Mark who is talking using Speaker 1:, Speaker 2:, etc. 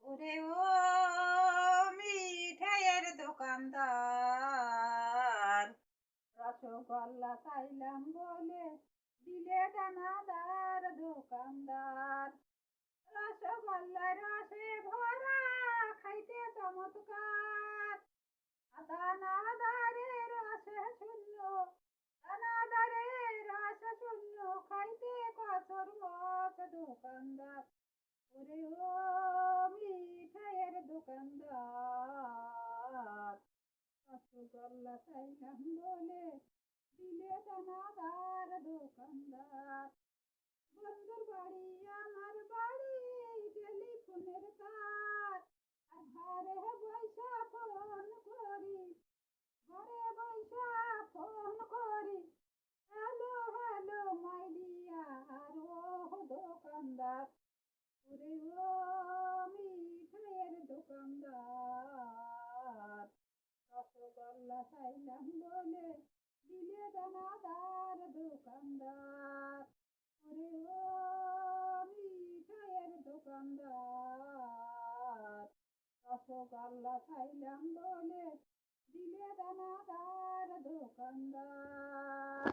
Speaker 1: ওরে ও মিঠাইয়ের দোকানদার, রসগোল্লা চাইলাম বলে দিলে দানাদার দোকানদার। রসগোল্লার রসে ভরা খাইতে চমৎকার, দানাদারের রসে শূন্য, দানাদারের রসে শূন্য, খাইতে কচুর মত দোকানদার। ওরে ও মিঠাইয়ের দোকানদার, রসগোল্লা চাইলাম বলে দিলে দানাদার দোকানদার। বন্ধুর বাড়ি আমার বাড়ি টেলিফোনের তার, আর ঘরে বৈশা ফোন করি, ঘরে বৈশা ফোন করি, হ্যালো হ্যালো মাই ডিয়ার ও দোকানদার। ওরে ও মিঠাইয়ের দোকানদার, রসগোল্লা চাইলাম বলে দিলে দানাদার দোকানদার। ওরে ও মিঠাইয়ের দোকানদার, রসগোল্লা চাইলাম বলে দিলে দানাদার দোকানদার।